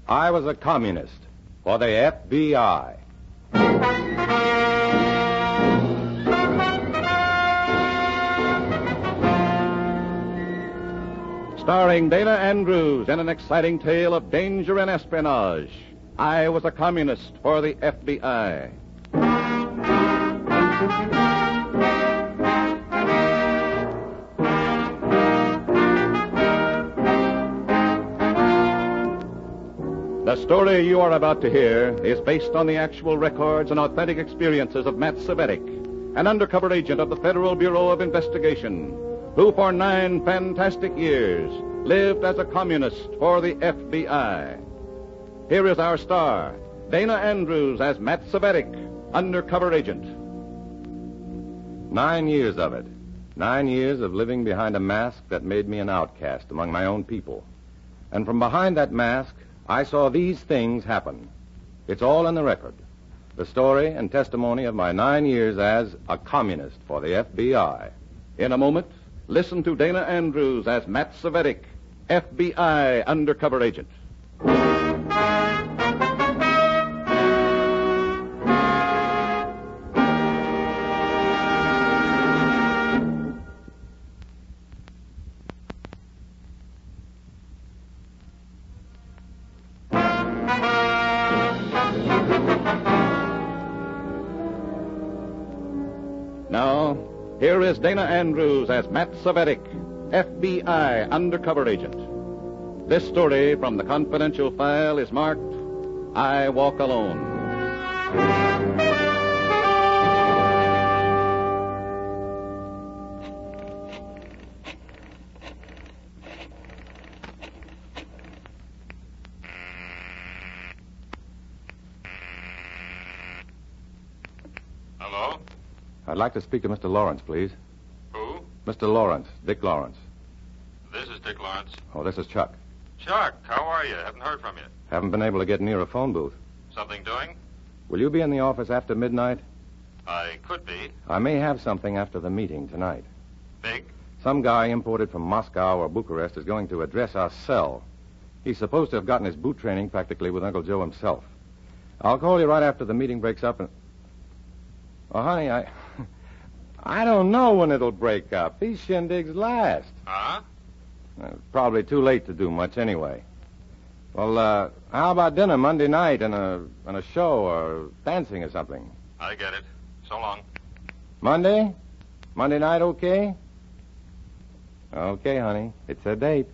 I was a communist for the FBI. Starring Dana Andrews in an exciting tale of danger and espionage. I was a communist for the FBI. The story you are about to hear is based on the actual records and authentic experiences of Matthew Cvetic, an undercover agent of the Federal Bureau of Investigation, who for 9 fantastic years lived as a communist for the FBI. Here is our star, Dana Andrews as Matthew Cvetic, undercover agent. 9 years of it. 9 years of living behind a mask that made me an outcast among my own people. And from behind that mask, I saw these things happen. It's all in the record. The story and testimony of my 9 years as a communist for the FBI. In a moment, listen to Dana Andrews as Matthew Cvetic, FBI undercover agent. Now, here is Dana Andrews as Matthew Cvetic, FBI undercover agent. This story from the confidential file is marked, I Walk Alone. Hello? I'd like to speak to Mr. Lawrence, please. Who? Mr. Lawrence, Dick Lawrence. This is Dick Lawrence. Oh, this is Chuck. Chuck, how are you? Haven't heard from you. Haven't been able to get near a phone booth. Something doing? Will you be in the office after midnight? I could be. I may have something after the meeting tonight. Big? Some guy imported from Moscow or Bucharest is going to address our cell. He's supposed to have gotten his boot training practically with Uncle Joe himself. I'll call you right after the meeting breaks up and... Oh, honey, I don't know when it'll break up. These shindigs last. Huh? It's probably too late to do much anyway. Well, how about dinner Monday night and a show or dancing or something? I get it. So long. Monday? Monday night, okay? Okay, honey. It's a date.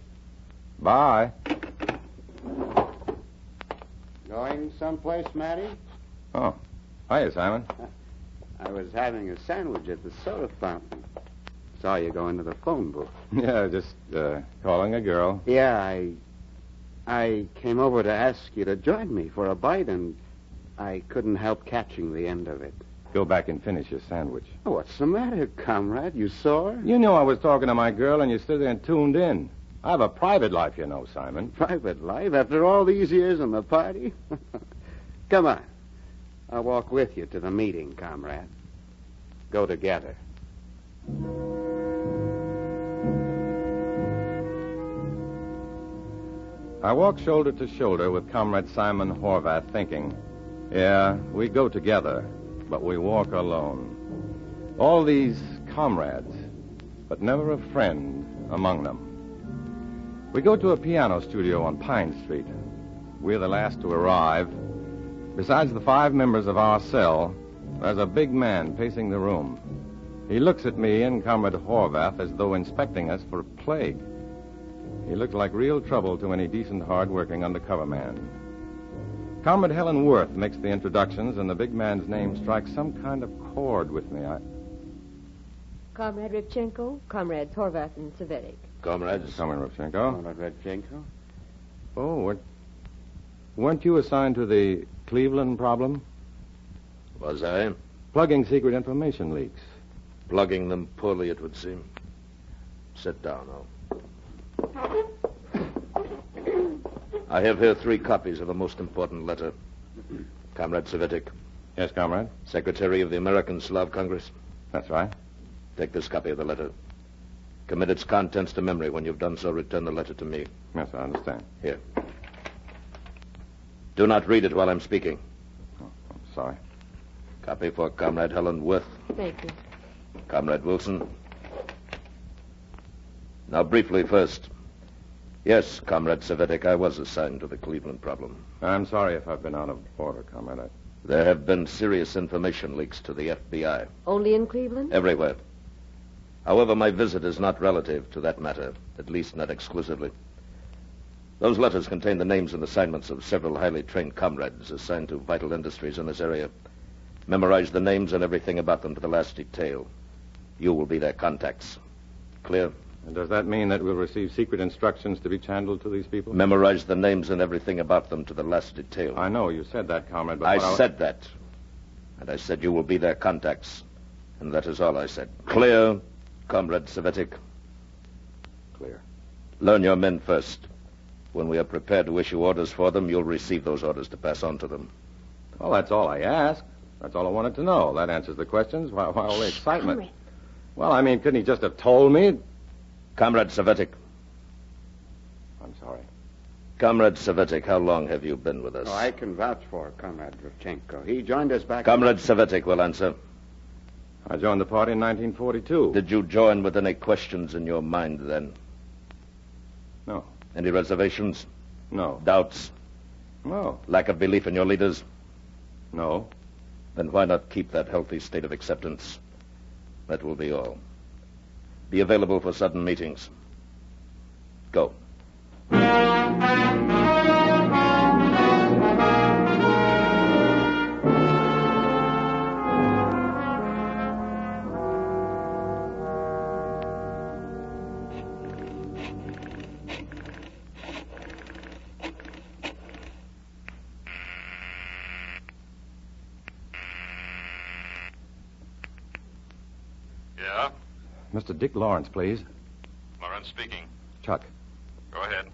Bye. Going someplace, Matty? Oh. Hiya, Simon. I was having a sandwich at the soda fountain. Saw you go into the phone booth. Yeah, just calling a girl. Yeah, I came over to ask you to join me for a bite, and I couldn't help catching the end of it. Go back and finish your sandwich. Oh, what's the matter, comrade? You sore? You knew I was talking to my girl, and you stood there and tuned in. I have a private life, you know, Simon. Private life after all these years in the party? Come on. I'll walk with you to the meeting, comrade. Go together. I walk shoulder to shoulder with Comrade Simon Horvath, thinking, yeah, we go together, but we walk alone. All these comrades, but never a friend among them. We go to a piano studio on Pine Street. We're the last to arrive. Besides the 5 members of our cell, there's a big man pacing the room. He looks at me and Comrade Horvath as though inspecting us for plague. He looks like real trouble to any decent, hard-working undercover man. Comrade Helen Worth makes the introductions, and the big man's name strikes some kind of chord with me. Comrade Ripchenko, Comrades Horvath and Cvetic. Comrades. Comrade Ripchenko. Comrade Redchenko? Oh, weren't you assigned to the Cleveland problem? Was I? Plugging secret information leaks. Plugging them poorly, it would seem. Sit down, now. I have here 3 copies of a most important letter. Comrade Cvetic, Yes, comrade. Secretary of the American Slav Congress. That's right. Take this copy of the letter. Commit its contents to memory. When you've done so, return the letter to me. Yes, I understand. Here. Do not read it while I'm speaking. Oh, I'm sorry. Copy for Comrade Helen Worth. Thank you. Comrade Wilson. Now, briefly first. Yes, Comrade Cvetic, I was assigned to the Cleveland problem. I'm sorry if I've been out of order, Comrade. There have been serious information leaks to the FBI. Only in Cleveland? Everywhere. However, my visit is not relative to that matter, at least not exclusively. Those letters contain the names and assignments of several highly trained comrades assigned to vital industries in this area. Memorize the names and everything about them to the last detail. You will be their contacts. Clear? And does that mean that we'll receive secret instructions to be channeled to these people? Memorize the names and everything about them to the last detail. I know you said that, Comrade, but I said that. And I said you will be their contacts. And that is all I said. Clear, Comrade Cvetic? Clear. Learn your men first. When we are prepared to issue orders for them, you'll receive those orders to pass on to them. Well, that's all I asked. That's all I wanted to know. That answers the questions. Why all the excitement? Comrade. Well, I mean, couldn't he just have told me? Comrade Cvetic. I'm sorry. Comrade Cvetic, how long have you been with us? Oh, I can vouch for Comrade Revchenko. He joined us back... Comrade Cvetic will answer. I joined the party in 1942. Did you join with any questions in your mind then? No. Any reservations? No. Doubts? No. Lack of belief in your leaders? No. Then why not keep that healthy state of acceptance? That will be all. Be available for sudden meetings. Go. Yeah? Mr. Dick Lawrence, please. Lawrence speaking. Chuck, Go ahead.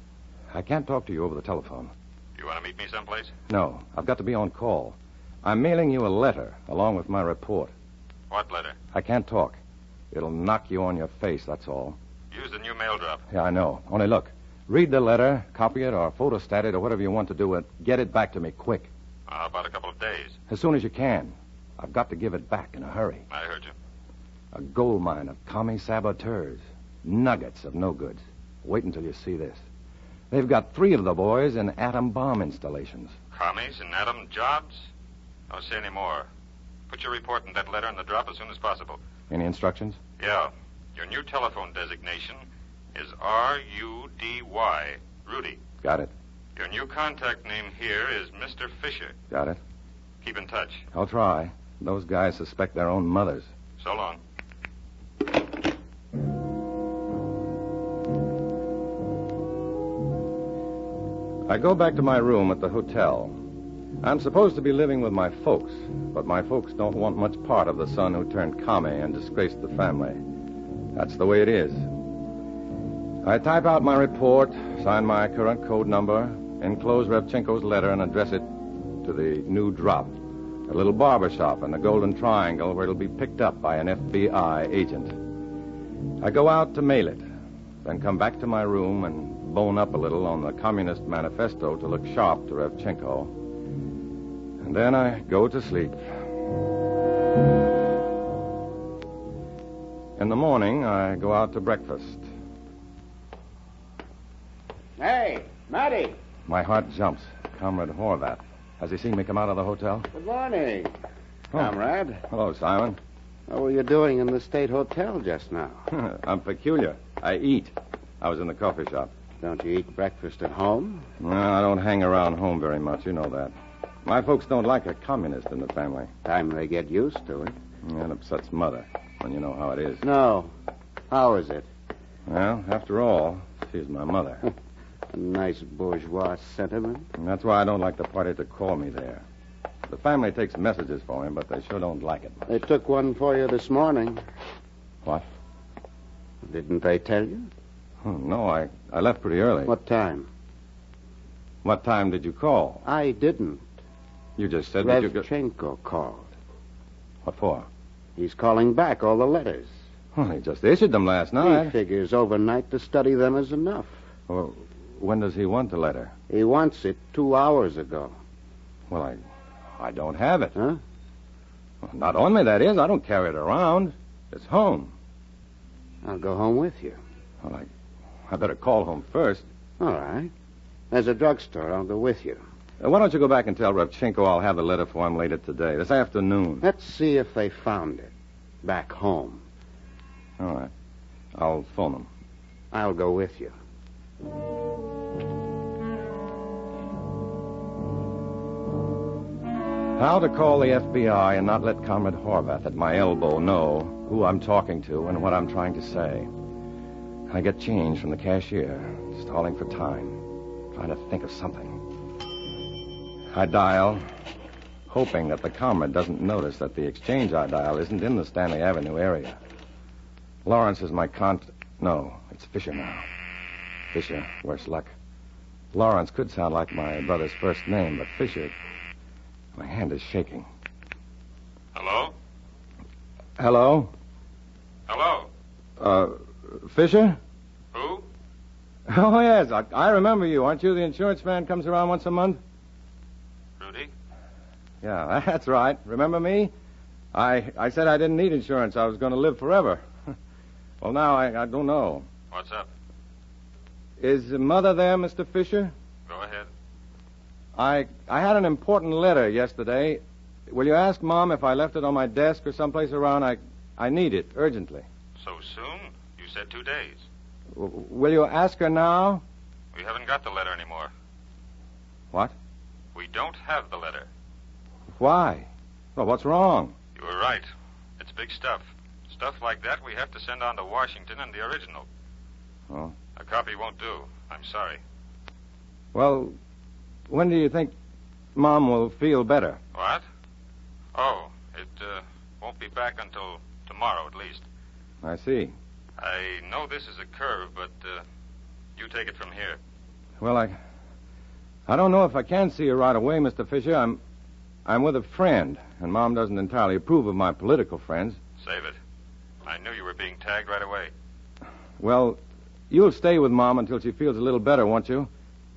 I can't talk to you over the telephone. You want to meet me someplace? No, I've got to be on call. I'm mailing you a letter along with my report. What letter? I can't talk. It'll knock you on your face, that's all. Use the new mail drop. Yeah, I know. Only look, read the letter, copy it, or photostat it, or whatever you want to do it. Get it back to me quick. About a couple of days. As soon as you can. I've got to give it back in a hurry. I heard you. A gold mine of commie saboteurs. Nuggets of no goods. Wait until you see this. They've got 3 of the boys in atom bomb installations. Commies and atom jobs? Don't say any more. Put your report in that letter in the drop as soon as possible. Any instructions? Yeah. Your new telephone designation is R-U-D-Y. Rudy. Got it. Your new contact name here is Mr. Fisher. Got it. Keep in touch. I'll try. Those guys suspect their own mothers. So long. I go back to my room at the hotel. I'm supposed to be living with my folks, but my folks don't want much part of the son who turned commie and disgraced the family. That's the way it is. I type out my report, sign my current code number, enclose Revchenko's letter, and address it to the new drop, a little barber shop in the Golden Triangle where it'll be picked up by an FBI agent. I go out to mail it, then come back to my room and bone up a little on the Communist Manifesto to look sharp to Revchenko. And then I go to sleep. In the morning, I go out to breakfast. Hey, Matty. My heart jumps. Comrade Horvath. Has he seen me come out of the hotel? Good morning, Oh. comrade. Hello, Simon. What were you doing in the State Hotel just now? I'm peculiar. I eat. I was in the coffee shop. Don't you eat breakfast at home? No, I don't hang around home very much. You know that. My folks don't like a communist in the family. Time they get used to it. It upsets Mother, when you know how it is. No. How is it? Well, after all, she's my mother. A nice bourgeois sentiment. And that's why I don't like the party to call me there. The family takes messages for him, but they sure don't like it much. They took one for you this morning. What? Didn't they tell you? Oh, no, I left pretty early. What time? What time did you call? I didn't. You just said that you could... Revchenko called. What for? He's calling back all the letters. Well, he just issued them last He night. figures overnight to study them is enough. Well, when does he want the letter? He wants it 2 hours ago. Well, I don't have it. Huh? Well, not on me, that is. I don't carry it around. It's home. I'll go home with you. Well, I better call home first. All right. There's a drugstore. I'll go with you. Why don't you go back and tell Revchenko I'll have the letter for him later today, this afternoon. Let's see if they found it. Back home. All right. I'll phone them. I'll go with you. How to call the FBI and not let Comrade Horvath at my elbow know who I'm talking to and what I'm trying to say. I get change from the cashier, stalling for time, trying to think of something. I dial, hoping that the comrade doesn't notice that the exchange I dial isn't in the Stanley Avenue area. Lawrence is my No, it's Fisher now. Fisher, worse luck. Lawrence could sound like my brother's first name, but Fisher... My hand is shaking. Hello? Hello? Hello? Fisher? Who? Oh, yes, I remember you. Aren't you the insurance man comes around once a month? Rudy? Yeah, that's right. Remember me? I said I didn't need insurance. I was going to live forever. Well, now I don't know. What's up? Is Mother there, Mr. Fisher? Go ahead. I had an important letter yesterday. Will you ask Mom if I left it on my desk or someplace around? I need it urgently. So soon? You said 2 days. Will you ask her now? We haven't got the letter anymore. What? We don't have the letter. Why? Well, what's wrong? You were right. It's big stuff. Stuff like that we have to send on to Washington and the original. Oh. A copy won't do. I'm sorry. Well, when do you think Mom will feel better? What? Oh, it won't be back until tomorrow at least. I see. I know this is a curve, but you take it from here. Well, I don't know if I can see her right away, Mr. Fisher. I'm with a friend, and Mom doesn't entirely approve of my political friends. Save it. I knew you were being tagged right away. Well, you'll stay with Mom until she feels a little better, won't you?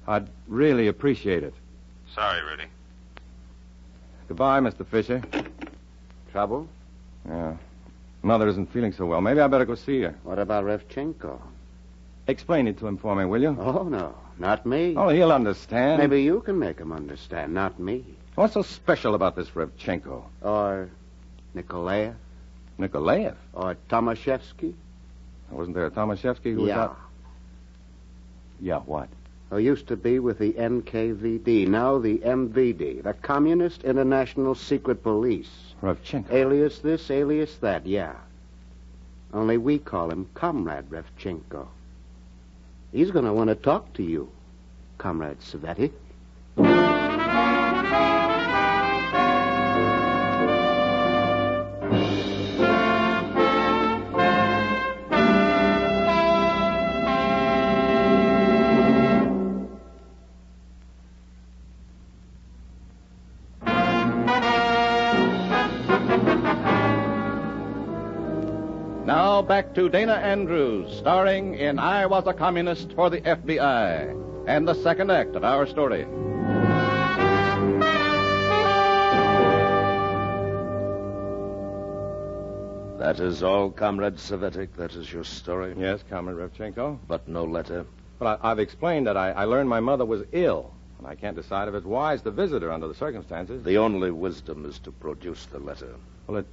I'd really appreciate it. Sorry, Rudy. Goodbye, Mr. Fisher. Trouble? Yeah. Mother isn't feeling so well. Maybe I better go see her. What about Revchenko? Explain it to him for me, will you? Oh, no. Not me. Oh, he'll understand. Maybe you can make him understand, not me. What's so special about this Revchenko? Or Nikolaev? Nikolaev? Or Tomaszewski? Wasn't there a Tomaszewski who was out? Yeah, what? Who used to be with the NKVD, now the MVD, the Communist International Secret Police. Revchenko. Alias this, alias that, yeah. Only we call him Comrade Revchenko. He's going to want to talk to you, Comrade Cvetic. Now back to Dana Andrews, starring in I Was a Communist for the FBI, and the second act of our story. That is all, Comrade Cvetic? That is your story? Yes, Comrade Revchenko. But no letter? Well, I've explained that I learned my mother was ill, and I can't decide if it's wise to visit her under the circumstances. The only wisdom is to produce the letter. Well,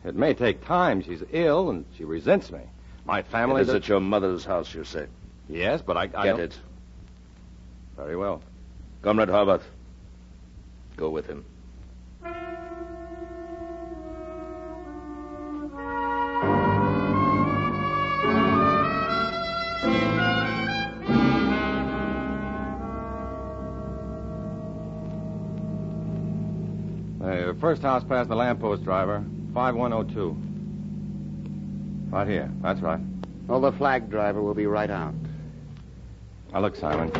it may take time. She's ill, and she resents me. My family... It is at your mother's house, you say? Yes, but I Get don't... it. Very well. Comrade Horvath, go with him. First house past the lamppost, driver. 5102. Right here. That's right. Well, the flag driver will be right out. Now, look, Simon.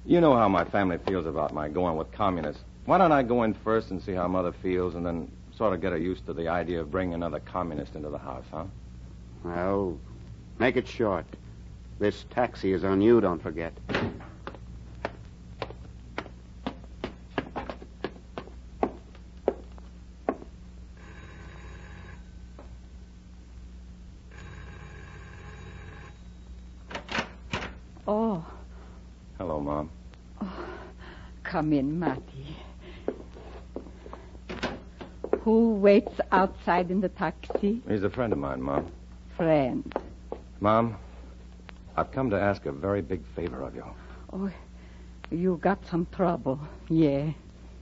You know how my family feels about my going with communists. Why don't I go in first and see how Mother feels and then sort of get her used to the idea of bringing another communist into the house, huh? Well, make it short. This taxi is on you, don't forget. Oh, Hello, Mom. come in, Matty. Who waits outside in the taxi? He's a friend of mine, Mom. Friend. Mom, I've come to ask a very big favor of you. Oh, you got some trouble, yeah.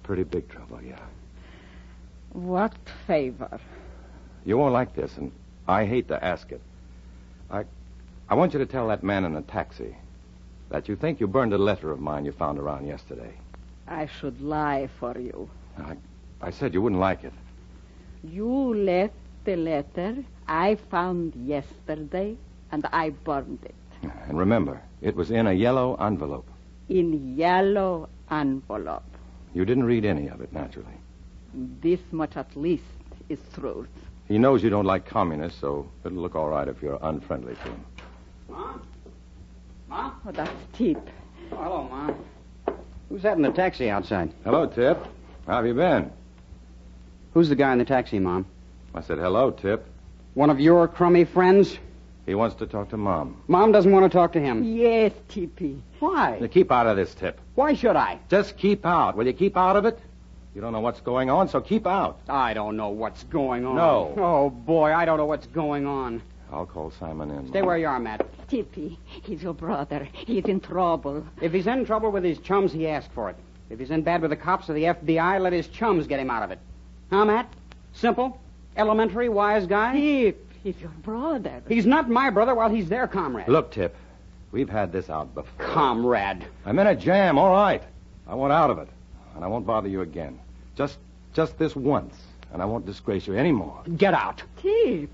Pretty big trouble, yeah. What favor? You won't like this, and I hate to ask it. I want you to tell that man in the taxi that you think you burned a letter of mine you found around yesterday. I should lie for you. I said you wouldn't like it. You left the letter I found yesterday, and I burned it. And remember, it was in a yellow envelope. In yellow envelope. You didn't read any of it, naturally. This much at least is truth. He knows you don't like communists, so it'll look all right if you're unfriendly to him. Mom? Mom? Oh, that's Tip. Oh, hello, Mom. Who's that in the taxi outside? Hello, Tip. How have you been? Who's the guy in the taxi, Mom? I said, hello, Tip. One of your crummy friends? He wants to talk to Mom. Mom doesn't want to talk to him. Yes, Tippy. Why? Now, keep out of this, Tip. Why should I? Just keep out. Will you keep out of it? You don't know what's going on, so keep out. I don't know what's going on. No. Oh, boy, I don't know what's going on. I'll call Simon in. Stay where you are, Matt. Tippy, he's your brother. He's in trouble. If he's in trouble with his chums, he asked for it. If he's in bad with the cops or the FBI, let his chums get him out of it. Huh, Matt? Simple, elementary, wise guy? Tip, he's your brother. He's not my brother while he's their comrade. Look, Tip, we've had this out before. Comrade. I'm in a jam, all right. I want out of it, and I won't bother you again. Just this once, and I won't disgrace you anymore. Get out. Tip,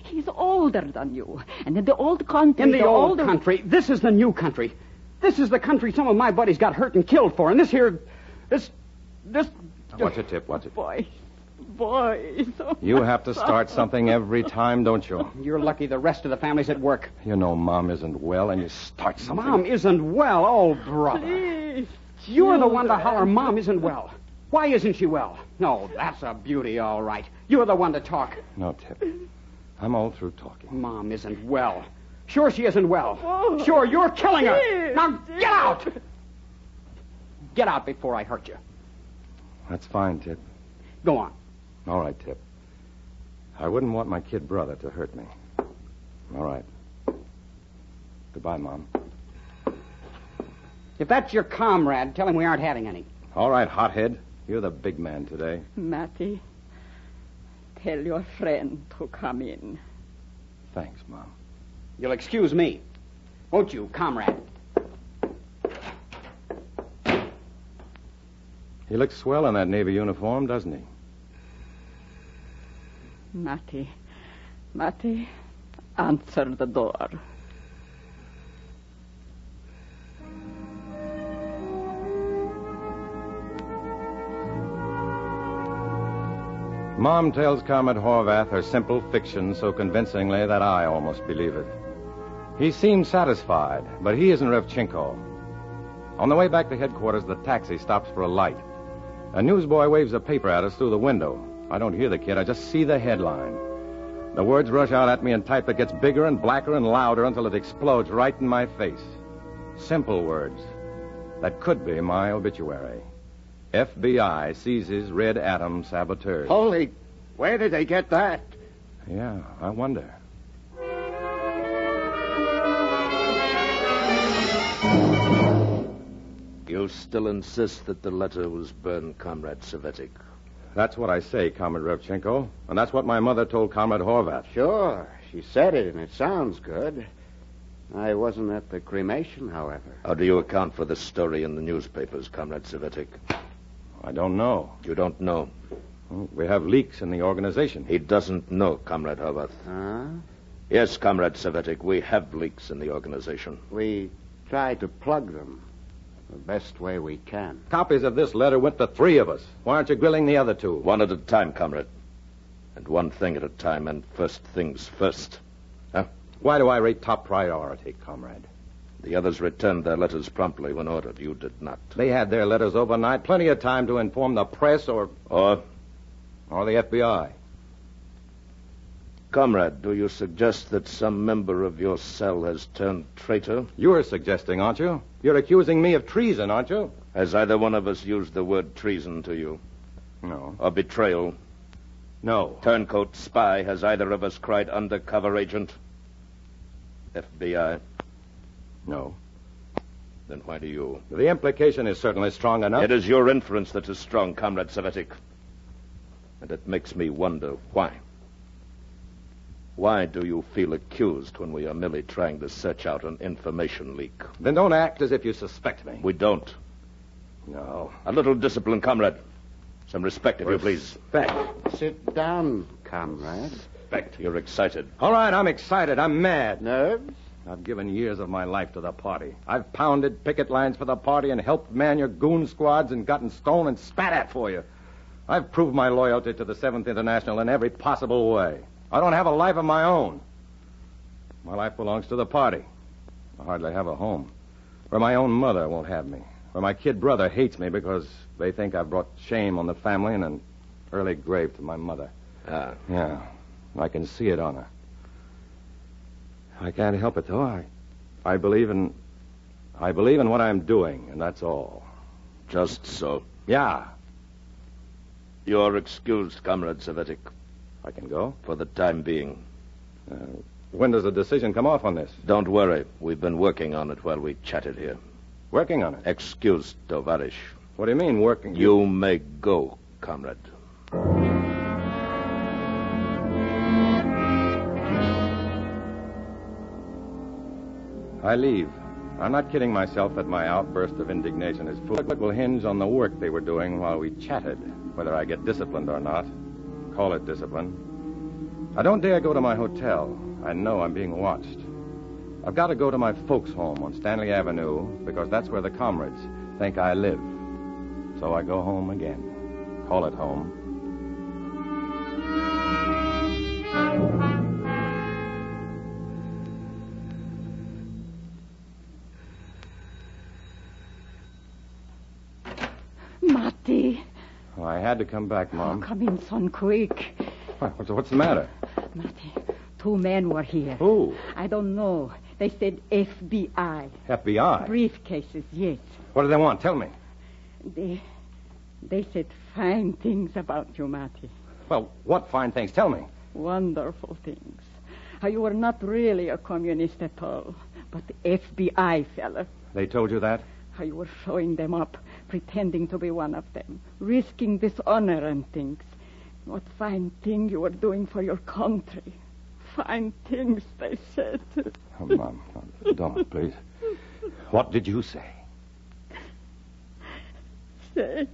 he's older than you. And in the old country... In the old country, this is the new country. This is the country some of my buddies got hurt and killed for. And this here... This... Watch it, Tip, watch it. Boy. Oh, You have to start something every time, don't you? You're lucky the rest of the family's at work. You know Mom isn't well, and you start something. Mom isn't well. Oh, brother. Please. You're the one to holler Mom isn't well. Why isn't she well? No, that's a beauty, all right. You're the one to talk. No, Tip. I'm all through talking. Mom isn't well. Sure she isn't well. Oh. Sure, you're killing her. Tip. Now, get out! Get out before I hurt you. That's fine, Tip. Go on. All right, Tip. I wouldn't want my kid brother to hurt me. All right. Goodbye, Mom. If that's your comrade, tell him we aren't having any. All right, hothead. You're the big man today. Matty, tell your friend to come in. Thanks, Mom. You'll excuse me. Won't you, comrade? He looks swell in that Navy uniform, doesn't he? Matty, answer the door. Mom tells Comrade Horvath her simple fiction so convincingly that I almost believe it. He seems satisfied, but he isn't Revchenko. On the way back to headquarters, the taxi stops for a light. A newsboy waves a paper at us through the window. I don't hear the kid, I just see the headline. The words rush out at me in type that gets bigger and blacker and louder until it explodes right in my face. Simple words that could be my obituary. FBI seizes Red Atom saboteurs. Holy, where did they get that? Yeah, I wonder. You still insist that the letter was burned, Comrade Cvetic? That's what I say, Comrade Revchenko. And that's what my mother told Comrade Horvath. Sure, she said it, and it sounds good. I wasn't at the cremation, however. How do you account for this story in the newspapers, Comrade Cvetic? I don't know. You don't know. We have leaks in the organization. He doesn't know, Comrade Horvath. Huh? Yes, Comrade Cvetic, we have leaks in the organization. We try to plug them the best way we can. Copies of this letter went to 3 of us. Why aren't you grilling the other 2? One at a time, Comrade. And one thing at a time, and first things first. Huh? Why do I rate top priority, Comrade? The others returned their letters promptly when ordered. You did not. They had their letters overnight. Plenty of time to inform the press or the FBI. Comrade, do you suggest that some member of your cell has turned traitor? You're suggesting, aren't you? You're accusing me of treason, aren't you? Has either one of us used the word treason to you? No. Or betrayal? No. Turncoat, spy, has either of us cried undercover agent? FBI? No. Then why do you? The implication is certainly strong enough. It is your inference that is strong, Comrade Cvetic. And it makes me wonder why. Why do you feel accused when we are merely trying to search out an information leak? Then don't act as if you suspect me. We don't. No. A little discipline, comrade. Some respect, if you please. Respect. Sit down, comrade. Respect. You're excited. All right, I'm excited. I'm mad. Nerves? I've given years of my life to the party. I've pounded picket lines for the party and helped man your goon squads and gotten stoned and spat at for you. I've proved my loyalty to the 7th International in every possible way. I don't have a life of my own. My life belongs to the party. I hardly have a home. Where my own mother won't have me. Where my kid brother hates me because they think I've brought shame on the family and an early grave to my mother. Ah. Yeah, I can see it on her. I can't help it, though. I believe in what I'm doing, and that's all. Just so. Yeah. You're excused, Comrade Cvetic. I can go? For the time being. When does the decision come off on this? Don't worry. We've been working on it while we chatted here. Working on it? Excused, Tovarish. What do you mean, working? You may go, comrade. I leave. I'm not kidding myself that my outburst of indignation is foolish. It will hinge on the work they were doing while we chatted, whether I get disciplined or not. Call it discipline. I don't dare go to my hotel. I know I'm being watched. I've got to go to my folks' home on Stanley Avenue because that's where the comrades think I live. So I go home again. Call it home. Matty. Oh, I had to come back, Mom. Oh, come in, son, quick. What's the matter? Matty, 2 men were here. Who? I don't know. They said FBI. FBI? Briefcases, yes. What do they want? Tell me. They said fine things about you, Matty. Well, what fine things? Tell me. Wonderful things. How you were not really a communist at all, but the FBI fella. They told you that? How you were showing them up, pretending to be one of them, risking dishonor and things. What fine thing you were doing for your country. Fine things, they said. Oh, Mom, don't, please. What did you say? Say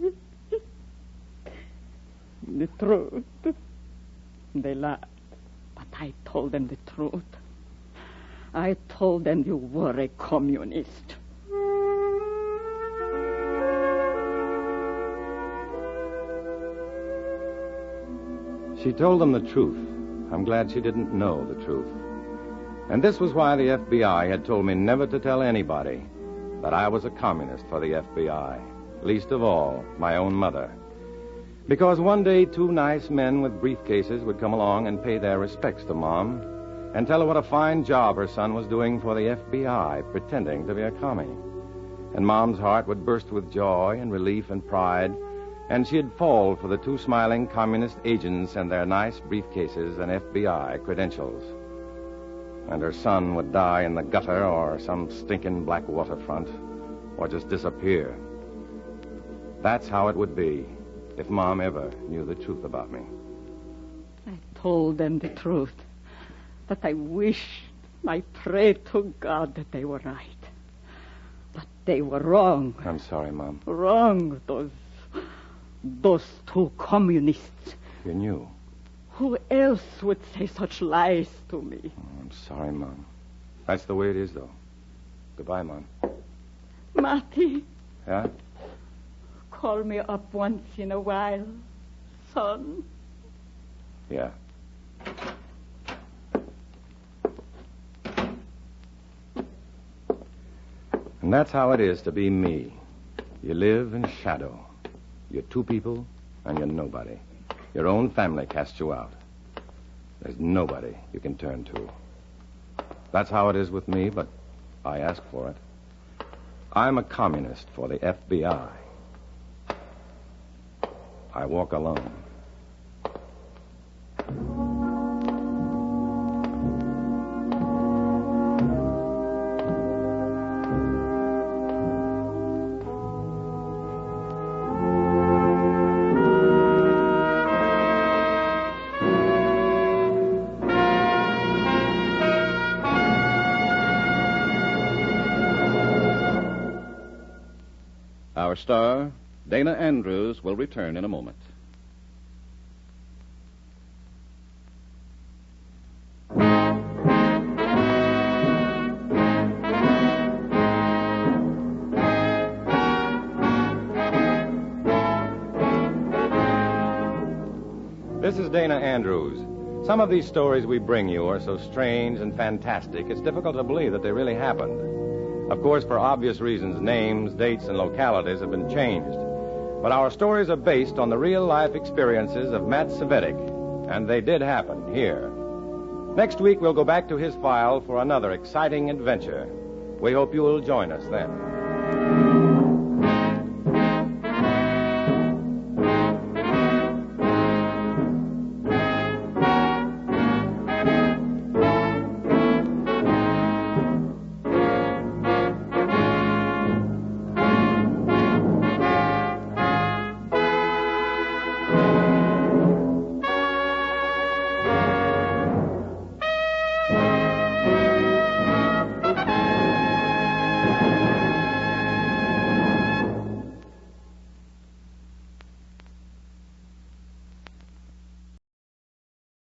the truth. They lied, but I told them the truth. I told them you were a communist. She told them the truth. I'm glad she didn't know the truth. And this was why the FBI had told me never to tell anybody that I was a communist for the FBI. Least of all, my own mother. Because one day 2 nice men with briefcases would come along and pay their respects to Mom and tell her what a fine job her son was doing for the FBI, pretending to be a commie. And Mom's heart would burst with joy and relief and pride, and she'd fall for the 2 smiling communist agents and their nice briefcases and FBI credentials. And her son would die in the gutter or some stinking black waterfront, or just disappear. That's how it would be if Mom ever knew the truth about me. I told them the truth. But I prayed to God that they were right. But they were wrong. I'm sorry, Mom. Wrong, those 2 communists. You knew. Who else would say such lies to me? Oh, I'm sorry, Mom. That's the way it is, though. Goodbye, Mom. Matty. Yeah? Call me up once in a while, son. Yeah. And that's how it is to be me. You live in shadow. You're 2 people, and you're nobody. Your own family casts you out. There's nobody you can turn to. That's how it is with me, but I ask for it. I'm a communist for the FBI. I walk alone. Our star, Dana Andrews, will return in a moment. This is Dana Andrews. Some of these stories we bring you are so strange and fantastic, it's difficult to believe that they really happened. Of course, for obvious reasons, names, dates, and localities have been changed. But our stories are based on the real-life experiences of Matt Cvetic, and they did happen here. Next week, we'll go back to his file for another exciting adventure. We hope you will join us then.